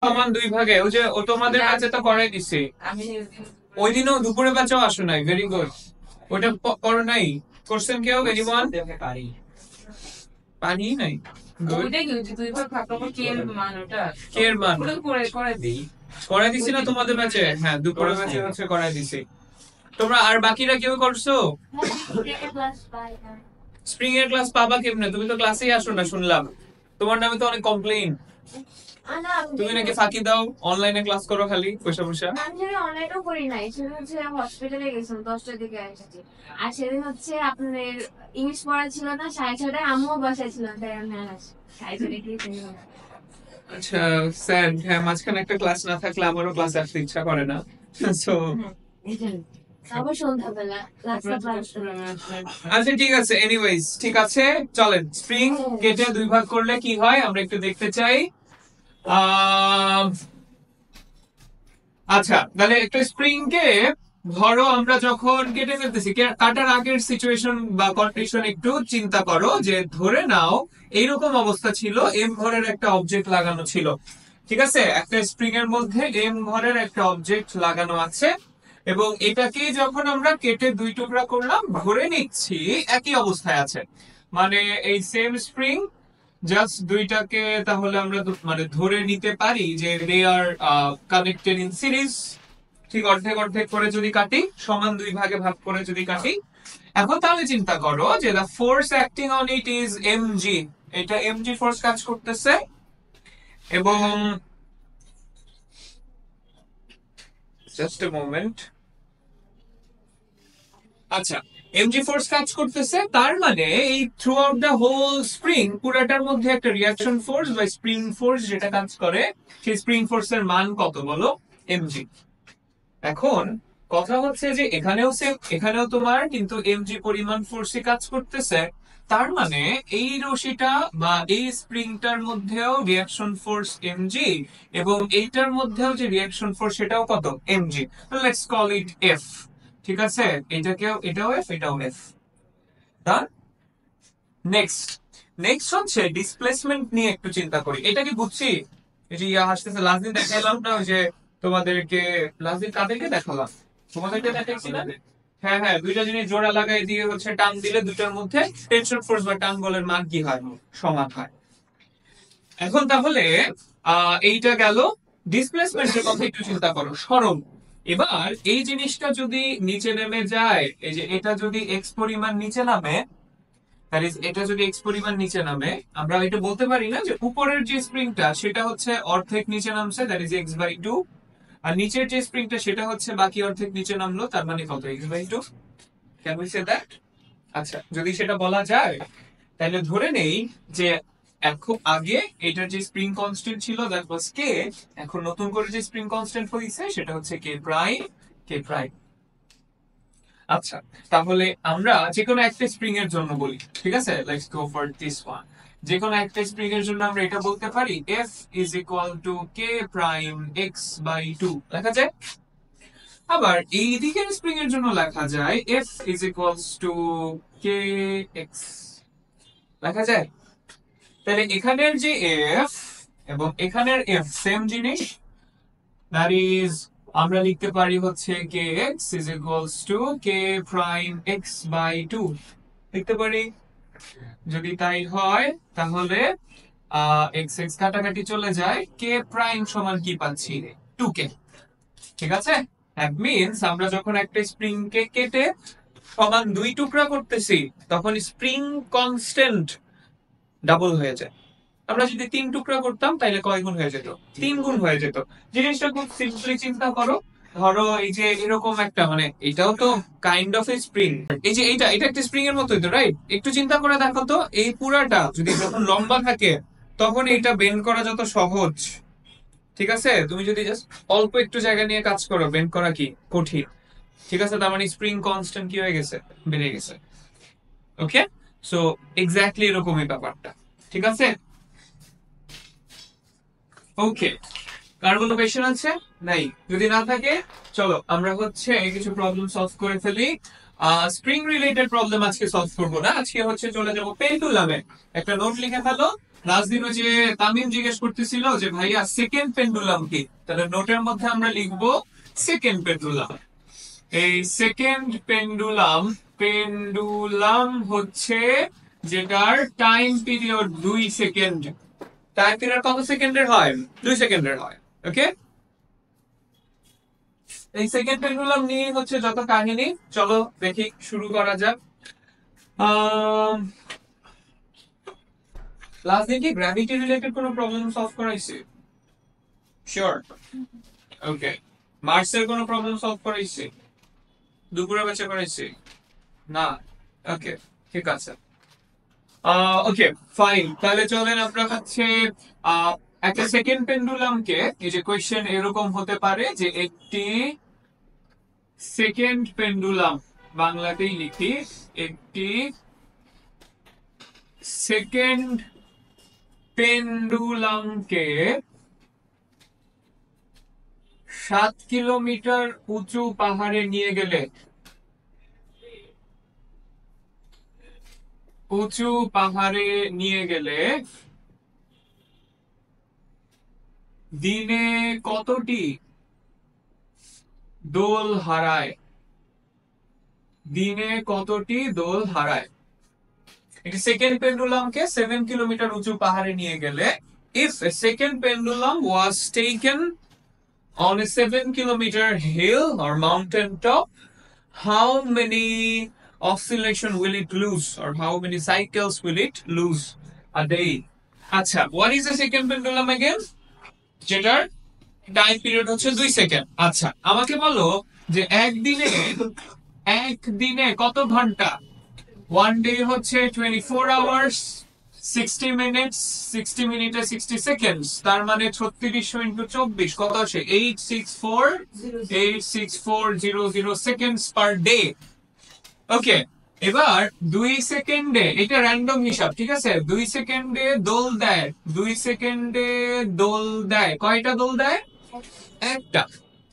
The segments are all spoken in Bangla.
সমান দুই ভাগে, ওই যে ও তোমাদের ব্যাচে তো করাই দিছে। ওই দিনও দুপুরে ব্যাচেও আসো নাই, ভেরি গুড। ওটা করো নাই? করছেন কেউ? এনিওয়ান? পানি নাই? কে এর মান করাই দিছি না তোমাদের ব্যাচে? হ্যাঁ, দুপুরে ব্যাচে হচ্ছে করাই দিছি। তোমরা আর বাকিরা কেউ করছো? স্প্রিং এর ক্লাস পাবা কেমনে? তুমি তো ক্লাসেই আসো না শুনলাম। তোমার নামে তো অনেক কমপ্লেইন। তুমি নাকি ফাঁকি দাও, অনলাইনে ক্লাস করো খালি পয়সা পয়সা। আমি অনলাইনেও করি নাই, সেদিন হচ্ছে হসপিটালে গেছিলাম 10টার দিকে এসেছি। আর সেদিন হচ্ছে আপনাদের ইংলিশ পড়া ছিল না 6:30টায়, আম্মুও বাসায় ছিল, তাই আমি আর আসি 6:30 গিয়ে। আচ্ছা, স্যার, হ্যাঁ, মাঝখানে একটা ক্লাস না থাকলে আমারও ক্লাসে আসতে ইচ্ছা করে না। সো আবার সন্ধ্যাবেলা আচ্ছা, ঠিক আছে, এনিওয়েজ, ঠিক আছে, চলেন স্প্রিং কেটে দুই ভাগ করলে কি হয় আমরা একটু দেখতে চাই। আচ্ছা, তাহলে একটা স্প্রিং কে ধরো আমরা যখন কেটে ফেলতেছি, কাটার আগের সিচুয়েশন বা কন্ডিশন একটু চিন্তা করো, যে ধরে নাও এইরকম অবস্থা ছিল, এম ভরের একটা অবজেক্ট লাগানো ছিল। ঠিক আছে, একটা স্প্রিং এর মধ্যে এম ভরের একটা অবজেক্ট লাগানো আছে, এবং এটাকে যখন আমরা কেটে দুই টুকরা করলাম, ধরে নিচ্ছি একই অবস্থায় আছে, মানে এই সেম স্প্রিং, জাস্ট দুইটাকে তাহলে আমরা মানে ধরে নিতে পারি যে দে আর কানেক্টেড ইন সিরিজ। ঠিক অর্ধেক অর্ধেক করে যদি কাটি, সমান দুই ভাগে ভাগ করে যদি কাটি, এখন তাহলে চিন্তা করো যে the force acting on it is MG. এটা এমজি ফোর্স কাজ করতেছে, এবং জাস্ট এ মোমেন্ট। আচ্ছা, এমজি ফোর্স কাজ করতেছে, তার মানে এই throughout the whole spring পুরাটার মধ্যে একটা রিয়াকশন ফোর্স বা স্প্রিং ফোর্স যেটা কাজ করে, সেই স্প্রিং ফোর্স এর মান কত বলো? এমজি। এখন কথা হচ্ছে যে এখানেও সেম, এখানেও তোমার কিন্তু এমজি পরিমাণ ফোর্সই কাজ করতেছে, তার মানে এই রশিটা বা এই স্প্রিংটার মধ্যেও রিয়াকশন ফোর্স এমজি, এবং এইটার মধ্যেও যে রিয়াকশন ফোর্স সেটাও কত? MG. Let's call it F. ঠিক আছে, এটাকেও, এটাও এফ, এটাও এফ। ডান। নেক্সট, নেক্সট হচ্ছে ডিসপ্লেসমেন্ট নিয়ে একটু চিন্তা করি। এটা কি বুঝছি? এই যে ইয়া আসতেছে, লাস্ট দিন দেখাইলাম না ওই যে তোমাদেরকে, লাস্ট দিন কাদেরকে দেখালাম? তোমাদেরকে দেখাইছি না? হ্যাঁ হ্যাঁ, দুইটা জিনিস জোড়া লাগাই দিয়ে হচ্ছে টান দিলে দুটার মধ্যে টেনশন ফোর্স বা টান বলের মান কি হয়? সমান হয়। এখন তাহলে এইটা গেল। ডিসপ্লেসমেন্টের কথা একটু চিন্তা করো, সরল। এবার এই জিনিসটা যদি নিচে নেমে যায়, এই যে এটা যদি এক্স পরিমাণ নিচে নামে, এটা যদি এক্স পরিমাণ নিচে নামে, আমরা এটা বলতে পারি না যে উপরের যে স্প্রিংটা সেটা হচ্ছে অর্ধেক নিচে নামছে, that is X by two, আর নিচের যে স্প্রিংটা সেটা হচ্ছে বাকি অর্ধেক নিচে নামলো, তার মানে কত? X by two. Can we say that? আচ্ছা, যদি সেটা বলা যায়, তাহলে ধরে নেই যে এখন আগে এটার যে স্প্রিং কনস্ট্যান্ট ছিল দ্যাট ওয়াজ কে, এখন নতুন করে যে স্প্রিং কনস্ট্যান্ট হয়েছে সেটা হচ্ছে কে প্রাইম, কে প্রাইম। আচ্ছা, তাহলে আমরা যে কোনো একটা স্প্রিং এর জন্য বলি, ঠিক আছে, let's go for this one. যে কোনো একটা স্প্রিং এর জন্য আমরা এটা বলতে পারি f is equal to K prime x by two, লেখা যায়। আবার এই দিকের স্প্রিং এর জন্য লেখা যায় F is equals to K X, লেখা যায়। তাহলে এখানের যে এফ এবং এখানের এফ সেম জিনিস, দ্যাট ইজ আমরা লিখতে পারি হচ্ছে K X is equals to K prime x by two, লিখতে পারি। যদি তাই হয় তাহলে এক্স এক্স কাটাকাটি চলে যায়, কে প্রাইম সমান কি পাচ্ছি? 2k। ঠিক আছে, দ্যাট মিন্স আমরা যখন একটা স্প্রিং কে কেটে সমান দুই টুকরা করতেছি, তখন স্প্রিং কনস্ট্যান্ট ডাবল হয়ে যায়। আমরা যদি তিন টুকরা করতাম তাহলে কয় গুণ হয়ে যেত? 3 গুণ হয়ে যেত। জিনিসটা খুব সিম্পলি চিন্তা করো, ধরো এই যে এরকম একটা, মানে এটাও তো কাইন্ড অফ এ স্প্রিং, এই যে এটা এটা একটা স্প্রিং এর মতোই তো, রাইট? একটু চিন্তা করে দেখো তো, এই পুরাটা যদি যখন লম্বা থাকে তখন এটা বেন্ড করা যত সহজ, ঠিক আছে, তুমি যদি জাস্ট অল্প একটু জায়গা নিয়ে কাজ করো, বেন্ড করা কি কঠিন? ঠিক আছে, তার মানে স্প্রিং কনস্ট্যান্ট কি হয়ে গেছে? বেড়ে গেছে। ওকে, সো এক্স্যাক্টলি এরকমই ব্যাপারটা। ঠিক আছে, ওকে। কার কোনো কোয়েশ্চেন আছে? নাই? যদি না থাকে চলো আমরা হচ্ছে কিছু প্রবলেম সলভ করে ফেলি। স্প্রিং রিলেটেড প্রবলেম আজকে সলভ করবো না, আজকে হচ্ছে চলে যাবো পেন্ডুলামে। একটা নোট লিখে ফেলো, লাস্ট দিন ওই যে তামিম জিজ্ঞেস করতেছিল যে ভাইয়া সেকেন্ড পেন্ডুলাম কি, তাহলে নোটের মধ্যে আমরা লিখবো সেকেন্ড পেন্ডুলাম। এই সেকেন্ড পেন্ডুলাম, পেন্ডুলাম হচ্ছে যেটার time period 2 second. Time period কত সেকেন্ডের হয়? 2 সেকেন্ডের হয়। ওকে, এই সেকেন্ড পেন্ডুলাম নিয়ে হচ্ছে যত কাহিনী। চলো দেখি, শুরু করা যাক। লাস্ট দিন কি গ্র্যাভিটি রিলেটেড কোনো প্রবলেম সলভ করাইছে? শিওর? ওকে। মার্সের কোনো প্রবলেম সলভ করাইছে? দুপুরে বেঁচে করাইছে? না। ওকে, ঠিক আছে। ওকে ফাইন, তাহলে চলেন আমরা হচ্ছে একটা সেকেন্ড পেন্ডুলামকে, এই যে কোয়েশ্চেন এরকম হতে পারে যে একটি সেকেন্ড পেন্ডুলাম, বাংলাতেই লিখি, একটি সেকেন্ড পেন্ডুলামকে 7 কিলোমিটার উঁচু পাহাড়ে নিয়ে গেলে, উঁচু পাহাড়ে নিয়ে গেলে দিনে কতটি দোল হারায়? দিনে কতটি দোল হারায়? একটি সেকেন্ড পেন্ডুলামকে 7 কিলোমিটার উঁচু পাহাড়ে নিয়ে গেলে, if a second pendulum was taken on a 7 kilometer hill or mountain top, how many oscillation will it lose, or how many cycles will it lose a day? আচ্ছা, what is the second pendulum again? যেটার টাইম পিরিয়ড হচ্ছে 2 সেকেন্ড। আচ্ছা, আমাকে বলো যে একদিনে কত ঘন্টা? 1 day হচ্ছে 24 hours, 60 minutes, 60 মিনিটে 60 সেকেন্ডস, তার মানে 3600 ইন্টু 24 কত আসে? 864,000 সেকেন্ডস পার ডে। ওকে, এবার 2 সেকেন্ডে, এটা র্যান্ডম হিসাব, ঠিক আছে? 2 সেকেন্ডে দোল দেয়, 2 সেকেন্ডে দোল দেয়, কয়টা দোল দেয়? একটা।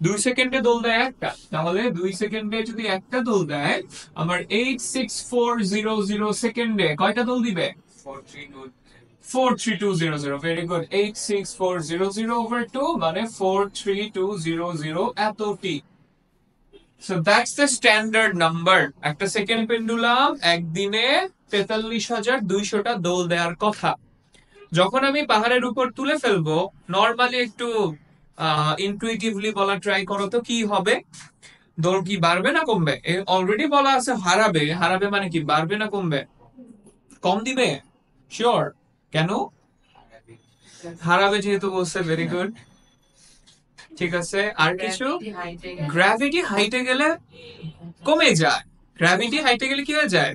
2 সেকেন্ডে দোল দেয় একটা, তাহলে 2 সেকেন্ডে যদি একটা দোল দেয়, আমার 864,000 সেকেন্ডে কয়টা দোল দিবে? 43200। Very good. 864,000 over 2 মানে 43200 এতটি। So that's the standard number. একটা সেকেন্ড পেন্ডুলাম একদিনে 43,200টা দোল দেওয়ার কথা। যখন আমি পাহাড়ের উপর তুলে ফেলবো, নরমালি একটু ইনটুইটিভলি বলা ট্রাই করো তো, কি হবে? দোল কি বাড়বে না কমবে? অলরেডি বলা আছে হারাবে, হারাবে মানে কি, বাড়বে না কমবে? কম দিবে? শিওর? কেন? হারাবে যেহেতু বলছে। ভেরি গুড, ঠিক আছে। আর কিছু? গ্র্যাভিটি হাইটে গেলে কমে যায়। গ্র্যাভিটি হাইটে গেলে কি হয়ে যায়?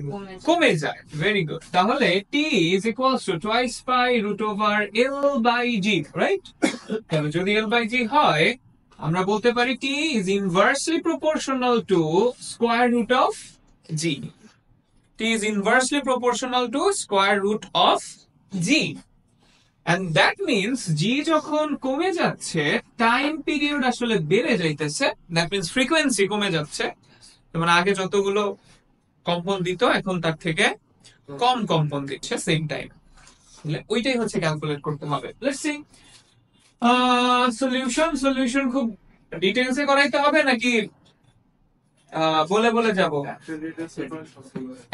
কমে যায়। Very good. তাহলে t is equals to twice pi root over l by g, right? তাহলে যদি l by g হয়, আমরা বলতে পারি t is inversely proportional to square root of g. t is inversely proportional to square root of g. And that means g যখন কমে যাচ্ছে, টাইম পিরিয়ড আসলে বেড়ে যাইতেছে। That means frequency কমে যাচ্ছে। মানে আগে যতগুলো কম্পন দিত, এখন তার থেকে কম কম্পন দিচ্ছে সেম টাইম। ওইটাই হচ্ছে ক্যালকুলেট করতে হবে। লেটস সি সলিউশন খুব ডিটেইলসে করাইতে হবে নাকি বলে বলে যাব?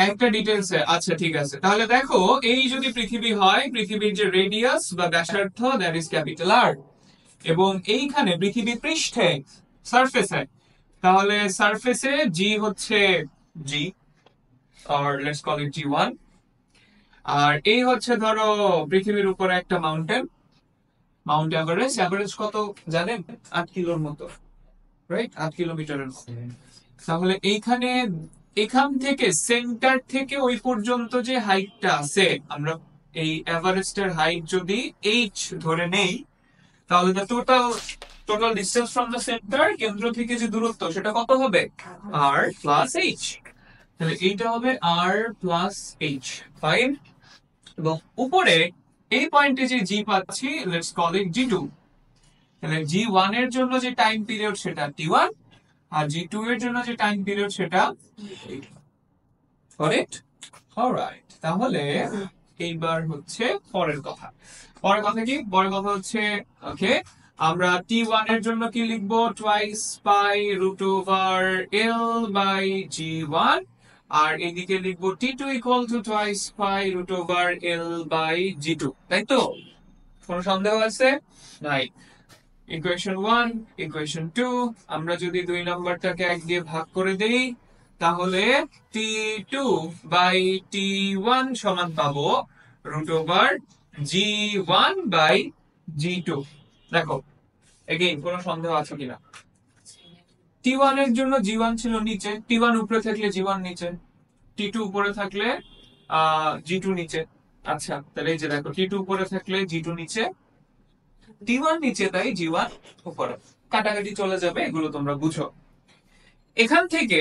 একটা ডিটেইলসে। আচ্ছা ঠিক আছে, তাহলে দেখো, এই যদি পৃথিবী হয়, পৃথিবীর যে রেডিয়াস বা ব্যাসার্ধ, দ্যাট ইজ ক্যাপিটাল আর, এবং এইখানে পৃথিবী পৃষ্ঠে সারফেসে, তাহলে সারফেসে জি হচ্ছে জি, or let's call it G1, আর এই হচ্ছে ধরো পৃথিবীর উপরে একটা মাউন্টেন, মাউন্ট এভারেস্ট। এভারেজ কত জানেন? 8 কিলোর মতো, রাইট? 8 কিলোমিটারের মতো। তাহলে এইখানে, এখান থেকে সেন্টার থেকে ওই পর্যন্ত যে হাইটটা আছে, আমরা এই এভারেস্টের হাইট যদি h ধরে নেই, তাহলে total distance from the centre, কেন্দ্র থেকে যে দূরত্ব, সেটা কত হবে? r plus h। তাহলে এইটা হবে r প্লাস h। ফাইন। এবং উপরে এই পয়েন্টে যে জি পাচ্ছি, লেটস কল ইট জি2। তাহলে জি1 এর জন্য যে টাইম পিরিয়ড সেটা t1, আর জি2 এর জন্য যে টাইম পিরিয়ড সেটা, কারেক্ট? অলরাইট, তাহলে এইবার হচ্ছে পরের কথা। পরের কথা কি? পরের কথা হচ্ছে ওকে, আমরা T1 এর জন্য কি লিখবো? Twice pi root over l by G1, আর এদিকে লিখবো T2 equal to twice pi root over l by G2, তাই তো? কোনো সন্দেহ আছে? নাই। ইকুয়েশন 1, ইকুয়েশন 2, আমরা যদি 2 নাম্বারটাকে 1 দিয়ে ভাগ করে দেই তাহলে T2 বাই T1 সমান পাবো root over G1 by G2। দেখো এগেইন কোনো সন্দেহ আছে কিনা? T1 এর জন্য G1 ছিল নিচে, T1 উপরে থাকলে G1 নিচে, T2 উপরে থাকলে G2 নিচে। আচ্ছা তাহলে এই যে দেখো T2 উপরে থাকলে G2 নিচে, T1 নিচে তাই G1 উপরে, কাটাকাটি চলে যাবে, এগুলো তোমরা বুঝো। এখান থেকে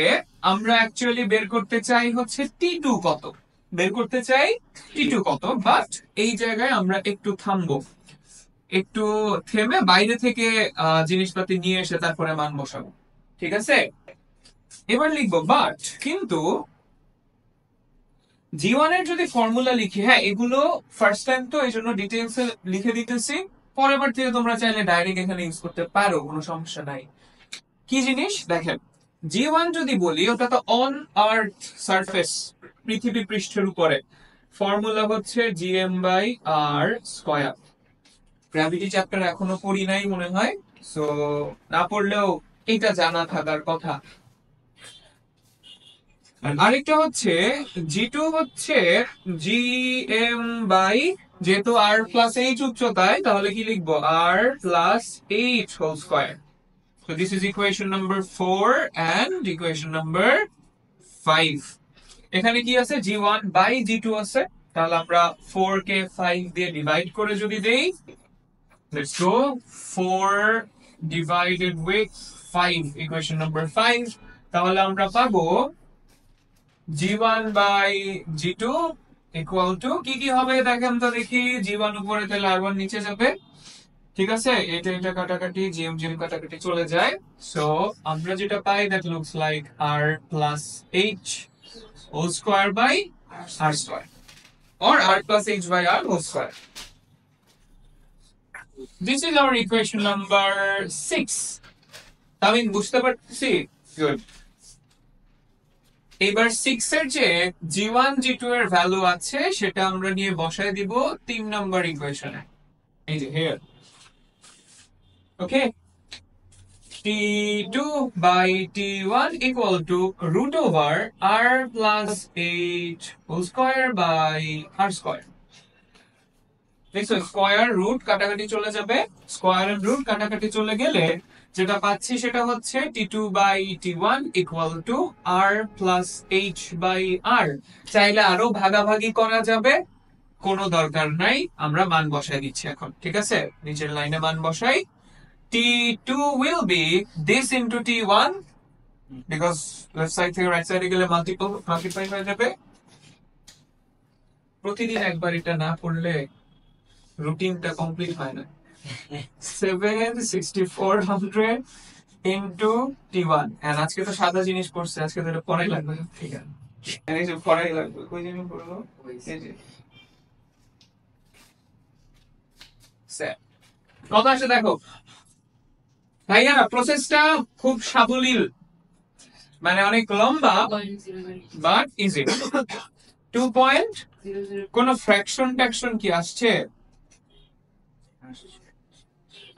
আমরা অ্যাকচুয়ালি বের করতে চাই হচ্ছে T2 কত, বের করতে চাই T2 কত, বাট এই জায়গায় আমরা একটু থামবো, একটু থেমে বাইরে থেকে জিনিসপাতি নিয়ে এসে তারপরে মান বসাবো, ঠিক আছে? এবার লিখবো বাট, কিন্তু G1 এর যদি ফর্মুলা লিখি, হ্যাঁ এগুলো ফার্স্ট টাইম তো এই জন্য ডিটেলস লিখে দিতেছি, পরের বার থেকে তোমরা চাইলে ডাইরেক্ট এখানে ইউজ করতে পারো, কোনো সমস্যা নাই। কি জিনিস দেখেন, G1 যদি বলি ওটা তো অন আর্থ সারফেস, পৃথিবী পৃষ্ঠের উপরে, ফর্মুলা হচ্ছে Gm by R square. Gravity chapter এখনো পড়ি নাই মনে হয়, সো না পড়লেও এটা জানা থাকার কথা। আরেকটা হচ্ছে G2 হচ্ছে Gm বাই, যেহেতু আর প্লাস এইচ উচ্চতায় তাহলে কি লিখবো? R plus H whole square. So this is equation number 4 and equation number 5. এখানে কি আছে? G1 বাই G2 আছে, তাহলে আমরা 4 কে 5 দিয়ে ডিভাইড করে যদি দেই, let's go, 4 divided with 5, equation number 5, তাহলে আমরা পাবো G1 by G2 equal to কি কি হবে দেখেন তো দেখি। G1 উপরে তাহলে R1 নিচে যাবে, ঠিক আছে? এটা এটা কাটাকাটি, জিএম জিএম কাটাকাটি চলে যায়, সো আমরা যেটা পাই that looks like R plus H whole square by R square, or r plus h by r whole square. This is our equation number 6. আমি বুঝতে পারছি? গুড। এবার 6 এর যে G1 G2 এর ভ্যালু আছে সেটা আমরা নিয়ে বসায় দিব 3 নাম্বার ইকুয়েশনে, এই যে here. Okay, T2 by T1 equal to root over r plus h whole square by r square. দেখছো স্কয়ার রুট কাটাকাটি চলে যাবে, স্কয়ার এন্ড রুট কাটাকাটি চলে গেলে যেটা পাচ্ছি সেটা হচ্ছে T2 by T1 equal to r plus h by r। চাইলে আরো ভাগাভাগি করা যাবে, কোনো দরকার নাই, আমরা মান বসাই দিচ্ছি এখন, ঠিক আছে? নিচের লাইনে মান বসাই। T2 will be this into T1 because left side থেকে right side এ গেলে multiply হয়ে যাবে। প্রতিদিন একবার এটা না পড়লে রুটিনটা কমপ্লিট হয় না। 7/6400 into T1, and আজকে তো সাদা জিনিস পড়ছে, আজকে তো এটা পড়াই লাগবে, ঠিক আছে? এই যে পড়াই লাগবে, কই জিনিস পড়লো? এই যে স্যার কথা আসে দেখো ভাইয়া, প্রসেসটা খুব সাবলীল, মানে অনেক লম্বা বাট ইজি। 2 পয়েন্ট, কোন ফ্র্যাকশন ট্যাকশন কি আসছে?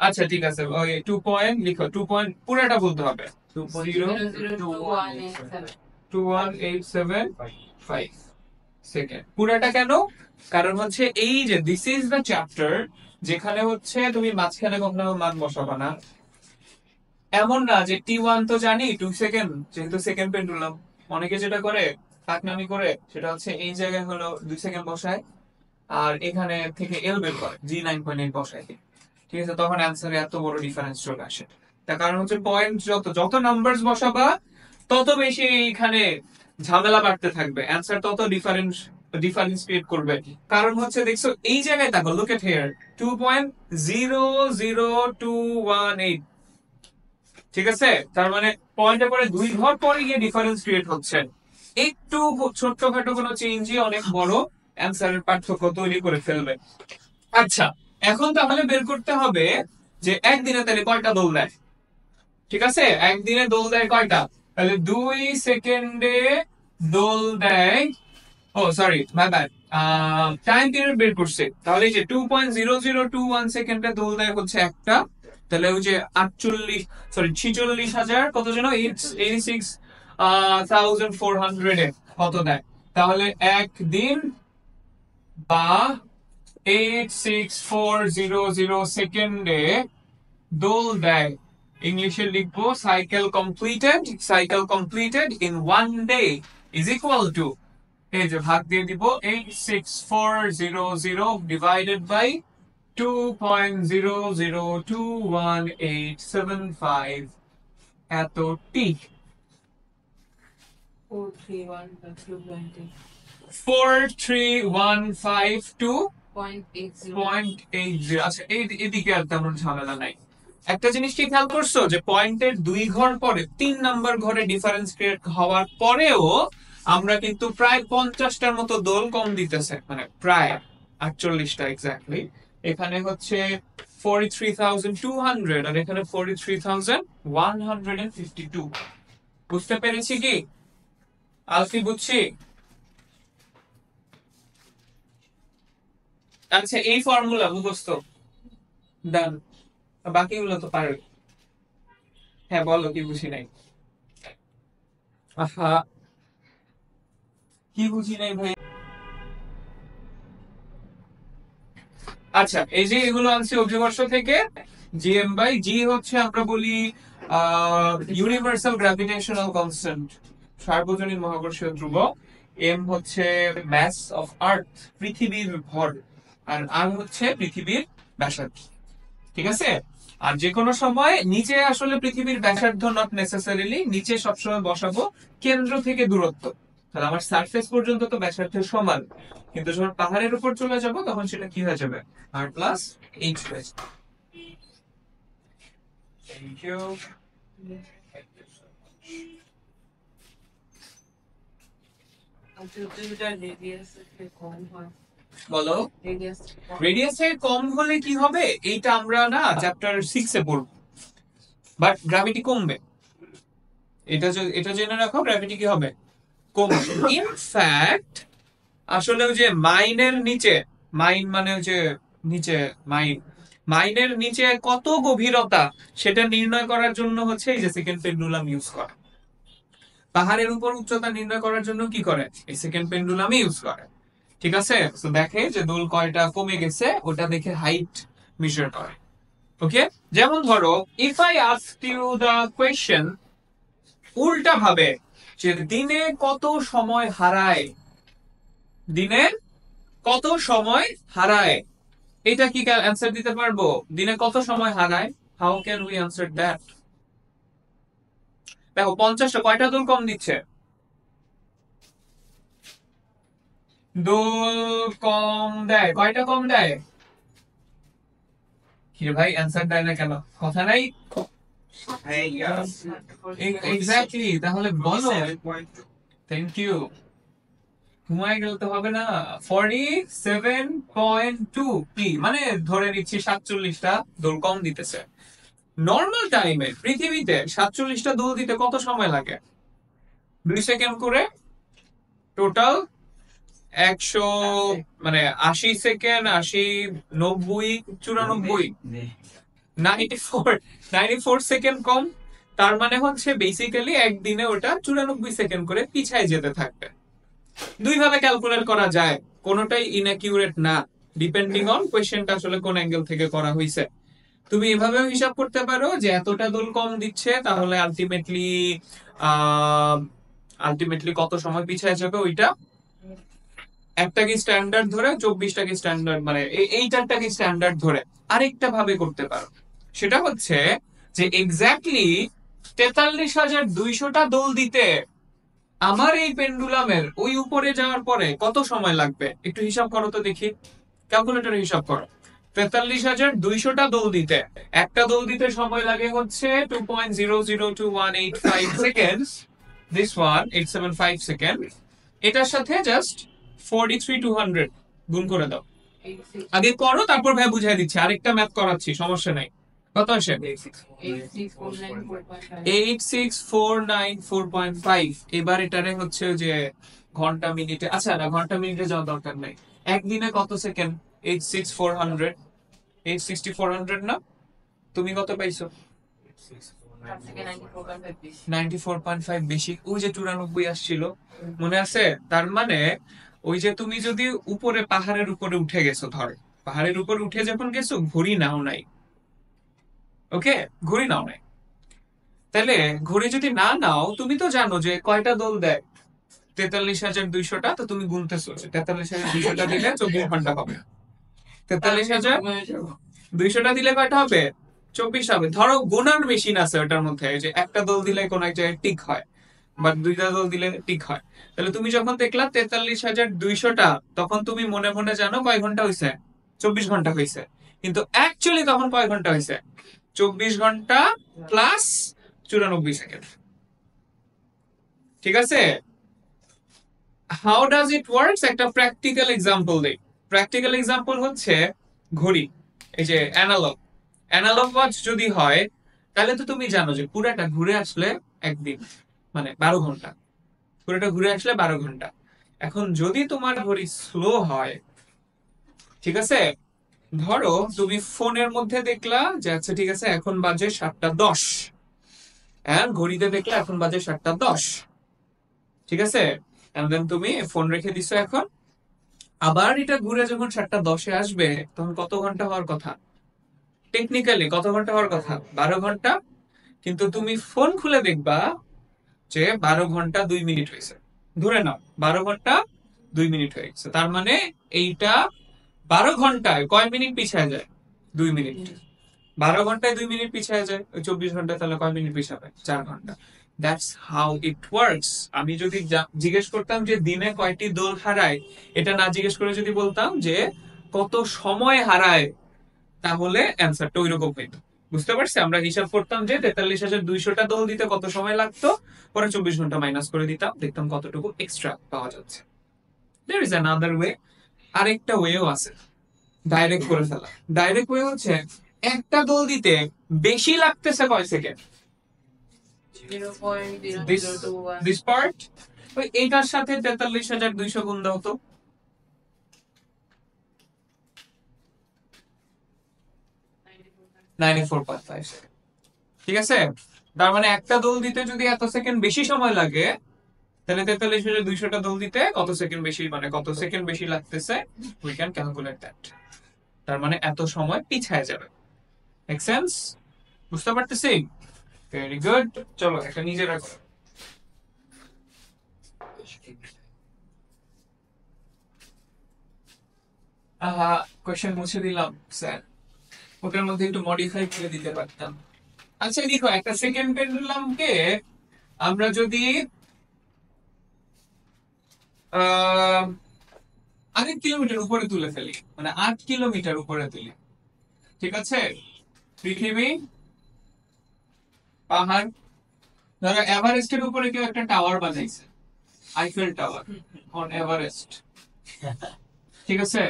আচ্ছা ঠিক আছে, ওই 2 পয়েন্ট লিখো, 2 পয়েন্ট পুরোটা বলতে হবে, 2.02187 সেকেন্ড। পুরোটা কেন? কারণ হচ্ছে এই যে দিস ইজ দ্য চ্যাপ্টার যেখানে হচ্ছে তুমি মাঝখানে কখনো মান বসাবা না। এমন না যে T1 তো জানি 2 সেকেন্ড, যেহেতু সেকেন্ড পেন্ডুলাম, অনেকে যেটা করে ফাঁকনামি করে সেটা হচ্ছে এই জায়গায় হলো 2 সেকেন্ড বসায় আর এখানে থেকে এল বের করে G9.8 বসায়, ঠিক আছে? তখন অ্যান্সারে এত বড় ডিফারেন্স চলে আসে। তার কারণ হচ্ছে পয়েন্ট যত নাম্বারস বসাবা তত বেশি এখানে ঝামেলা বাড়তে থাকবে, অ্যান্সার তত ডিফারেন্স ক্রিয়েট করবে। কারণ হচ্ছে দেখছো এই জায়গায় দেখো, লুক এট হিয়ার 2.00218, ঠিক আছে? তার মানে পয়েন্টের পরে 2 ঘর পরে গিয়ে ডিফারেন্স ক্রিয়েট হচ্ছে। একটু ছোট্টখাটো কোনো চেঞ্জই অনেক বড় অ্যান্সারের পার্থক্য তৈরি করে ফেলবে। আচ্ছা, এখন তাহলে বের করতে হবে যে একদিনে তাহলে কয়টা দৌড় দেয়। ঠিক আছে, একদিনে দোল দেয় কয়টা? তাহলে 2 সেকেন্ডে দোল দেয়, oh sorry my bad, time period বের করছে। তাহলে এই যে 2.0021 সেকেন্ডে দোল দেয় হচ্ছে একটা, তাহলে ওই যে 48, সরি 46,000 কত যেন 86,400 এ কত দেয়, তাহলে একদিন বা 86400 সেকেন্ডে দোল দেয়। ইংলিশে লিখবো cycle completed in 1 day is equal two, এই যে ভাগ দিয়ে দিব 86400 ডিভাইডেড বাই 2.0021875 এত টি। 43152.80। আচ্ছা এদিকে আর তেমন ঝামেলা নাই। একটা জিনিস কি খেয়াল করছো যে পয়েন্টের 2 ঘর পরে 3 নাম্বার ঘরে ডিফারেন্স ক্রিয়েট হওয়ার পরেও আমরা কিন্তু প্রায় 50টার মতো দোল কম দিতেছে, মানে প্রায় 48টা এক্স্যাক্টলি। এখানে হচ্ছে 43,200 আর এখানে 43,152। বুঝতে পেরেছি কি আলফি? বুঝছি। আচ্ছা এই ফর্মুলা মুখস্থ ডান, বাকিগুলো তো পারবে। হ্যাঁ বলো কি বুঝি নাই। আহা কি বুঝি নাই ভাই। আচ্ছা এই যে এগুলো আনছি অভিবর্ষ থেকে। জিএম বাই জি হচ্ছে আমরা বলি ইউনিভার্সাল গ্র্যাভিটেশনাল কনস্ট্যান্ট, সার্বজনীন মহাকর্ষীয় ধ্রুবক। এম হচ্ছে ম্যাস অফ আর্থ, পৃথিবীর ভর। আর আর হচ্ছে পৃথিবীর ব্যাসার্ধ। ঠিক আছে, আর যে কোনো সময় নিচে আসলে পৃথিবীর ব্যাসার্ধ নট নেসেসারিলি, নিচে সবসময় বসাবো কেন্দ্র থেকে দূরত্ব। তাহলে আমার সারফেস পর্যন্ত তো ব্যাসার্ধের সমান, কিন্তু যখন পাহাড়ের উপর চলে যাব তখন সেটা কি হয়ে যাবে, আর প্লাস এইচ হয়ে যাবে। Thank you. বলো রেডিয়াসে কম হলে কি হবে, এইটা আমরা না চ্যাপ্টার 6 এ পড়ব। বাট গ্র্যাভিটি কমবে, এটা জেনে রাখো, গ্র্যাভিটি কি হবে, কমবে। ইনফ্যাক্ট আসলে ওই যে মাইনের নিচে, মাইন মানে ওই যে নিচে মাইনের নিচে কত গভীরতা সেটা নির্ণয় করার জন্য হচ্ছে এই যে সেকেন্ড পেন্ডুলাম ইউজ করে। পাহাড়ের উপর উচ্চতা নির্ণয় করার জন্য কি করে, এই সেকেন্ড পেন্ডুলাম ইউজ করে। ঠিক আছে, তো দেখে যে দোল কয়টা কমে গেছে ওটা দেখে হাইট মেজার করে। ওকে, যেমন ধরো if I ask you the question উল্টা ভাবে, যে দিনে কত সময় হারায়, দিনে কত সময় হারায়, এটা কি অ্যান্সার দিতে পারবো? দিনে কত সময় হারায়, how can we answer that? দেখো 50টা কয়টা দোল কম দিচ্ছে, দোল কম দেয়, কয়টা কম দেয়? কি ভাই অ্যান্সার দেয় না কেন, কথা নাই? এক্স্যাক্টলি, তাহলে বলো। থ্যাংক ইউ, ঘুমায় গেলে তো হবে না। 47.2 কি মানে ধরে নিচ্ছি 47টা দোল কম দিতেছে। নর্মাল টাইমে পৃথিবীতে 47টা দোল দিতে কত সময় লাগে? 2 সেকেন্ড করে, টোটাল 100 মানে 80 সেকেন্ড, 80, 90, 94, 94 সেকেন্ড কম। তার মানে হচ্ছে বেসিক্যালি একদিনে ওটা 94 সেকেন্ড করে পিছায় যেতে থাকবে। দুই ভাবে ক্যালকুলেট করা যায়, কোনোটাই ইনঅ্যাকিউরেট না, ডিপেন্ডিং অন কোয়েশ্চেনটা আসলে কোন অ্যাঙ্গেল থেকে করা হয়েছে। তুমি এভাবেও হিসাব করতে পারো যে এতটা দোল কম দিচ্ছে, তাহলে আলটিমেটলি কত সময় পিছায় যাবে ওইটা একটাকে স্ট্যান্ডার্ড ধরে, 24টাকে স্ট্যান্ডার্ড মানে এইটারটাকে স্ট্যান্ডার্ড ধরে আরেকটা ভাবে করতে পারো। সেটা হচ্ছে যে এক্স্যাক্টলি 43,200টা দোল দিতে আমার এই পেন্ডুলামের ওই উপরে যাওয়ার পরে কত সময় লাগবে, একটু হিসাব করো তো দেখি, ক্যালকুলেটরে হিসাব করো। 43,200টা দোল দিতে একটা দোল দিতে সময় লাগে হচ্ছে 2.00218 সেকেন্ড, দিস ওয়ান 875 সেকেন্ড। এটার সাথে জাস্ট 43,200 গুণ করে দাও। আগে করো, তারপর ভাই বুঝাই দিচ্ছি, আরেকটা ম্যাথ করাচ্ছি, সমস্যা নাই। কত আসে? 8649.5। এবার এটারে হচ্ছে যে ঘন্টা মিনিটে, আচ্ছা না ঘন্টা মিনিটে যাওয়ার দরকার নাই। একদিনে কত সেকেন্ড? 86,400, 86,400 না? তুমি কত পাইছো? 94.5 বেশি। ওই যে 94 আসছিল, মনে আছে? তার মানে ওই যে তুমি যদি উপরে পাহাড়ের উপরে উঠে গেছো, ধরো পাহাড়ের উপরে উঠে যখন গেছো, ঘড়ি নাও নাই, ওকে, ঘড়ি নাও নাই, তাহলে ঘড়ি যদি না নাও, তুমি তো জানো যে কয়টা দোল দেয়, 43,200টা। তো তুমি গুনতেছো 43,200টা দিলে 24 ঘন্টা হবে। 43,200টা দিলে কয়টা হবে? 24 হবে। ধরো গোনার মেশিন আছে ওটার মধ্যে, যে একটা দোল দিলে কোন এক জায়গায় টিক হয়, বা দুইটা দোল দিলে টিক হয়। তাহলে তুমি যখন দেখলা 43,200টা, তখন তুমি মনে মনে জানো কয় ঘন্টা হয়েছে? 24 ঘন্টা হয়েছে। কিন্তু অ্যাকচুয়ালি তখন কয় ঘন্টা হয়েছে? 24 ঘন্টা প্লাস 94 সেকেন্ড। ঠিক আছে? How does it works? একটা প্র্যাকটিক্যাল এক্সাম্পল দেই। প্র্যাকটিক্যাল এক্সাম্পল হচ্ছে ঘড়ি, এই যে অ্যানালগ ওয়াচ যদি হয়, তাহলে তো তুমি জানো যে পুরাটা ঘুরে আসলে একদিন, মানে 12 ঘন্টা, পুরোটা ঘুরে আসলে 12 ঘন্টা। এখন যদি তোমার ঘড়ি স্লো হয়, ঠিক আছে, ধরো তুমি ফোনের মধ্যে দেখলা যে আচ্ছা ঠিক আছে এখন বাজে 7টা 10, হ্যাঁ ঘড়িতে দেখলা এখন বাজে 7টা 10, ঠিক আছে, and then তুমি ফোন রেখে দিছো। এখন আবার এটা ঘুরে যখন 7টা 10-এ আসবে, তখন কত ঘন্টা হওয়ার কথা? টেকনিক্যালি কত ঘন্টা হওয়ার কথা? 12 ঘন্টা। কিন্তু তুমি ফোন খুলে দেখবা যে 12 ঘন্টা 2 মিনিট হয়েছে। ধরে নাও 12 ঘন্টা 2 মিনিট হয়ে গেছে। তার মানে এইটা 12 ঘন্টায় কয় মিনিট পিছিয়ে যায়? 2 মিনিট। 12 ঘন্টায় 2 মিনিট পিছিয়ে যায়, ওই 24 ঘন্টায় তাহলে কয় মিনিট পিছাবে? 4 ঘন্টা। That's how it works. আমি যদি জিজ্ঞেস করতাম যে দিনে কয়টি দোল হারায়, এটা না জিজ্ঞেস করে যদি বলতাম যে কত সময় হারায়, তাহলে অ্যান্সারটা ওই রকম হইতো। বুঝতে পারছি? আমরা হিসাব করতাম যে 43,200টা দোল দিতে কত সময় লাগতো, পরে 24 ঘন্টা মাইনাস করে দিতাম, দেখতাম কতটুকু এক্সট্রা পাওয়া যাচ্ছে। There is another way. আরেকটা ওয়েও আছে, ডাইরেক্ট করে ফেলা। ডাইরেক্ট ওয়ে হচ্ছে একটা দোল দিতে বেশি লাগতেছে কয় সেকেন্ড? দিস পার্ট, ওই এইটার সাথে 43,200 গুণ দাও তো। 94.5 সেকেন্ড। ঠিক আছে? তার মানে একটা দোল দিতে যদি এত সেকেন্ড বেশি সময় লাগে, তাহলে 43,200টা দোল দিতে কত সেকেন্ড বেশি, মানে কত সেকেন্ড বেশি লাগতেছে, উই ক্যান ক্যালকুলেট দ্যাট। তার মানে এত সময় পিছায় যাবে। Make sense? বুঝতে পারতেছি? Very good. চলো একটা নিজে রাখো। কোয়েশ্চেন মুছে দিলাম স্যার, ওটার মধ্যে একটু মডিফাই করে দিতে পারতাম। আচ্ছা দেখো, একটা সেকেন্ড পেন্ডুলামকে আমরা যদি 8 কিলোমিটার উপরে তুলে ফেলি, মানে 8 কিলোমিটার উপরে তুলি, ঠিক আছে, পৃথিবী, পাহাড়, ধরো এভারেস্টের উপরে কেউ একটা টাওয়ার বানাইছে, আইফেল টাওয়ার অন এভারেস্ট, ঠিক আছে,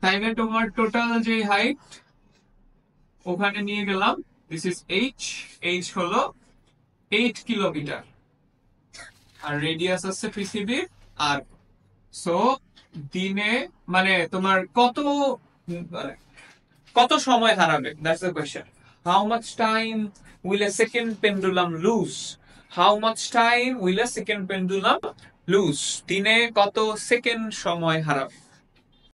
তাইলে তোমার টোটাল যে হাইট ওখানে নিয়ে গেলাম, দিস ইজ এইচ হলো 8 কিলোমিটার, আর রেডিয়াস আছে পৃথিবীর আর। সো দিনে মানে তোমার মানে কত সময় হারাবে? That's the question. How much time will a second pendulum lose? How much time will a second pendulum lose? দিনে কত সেকেন্ড সময় হারাবে?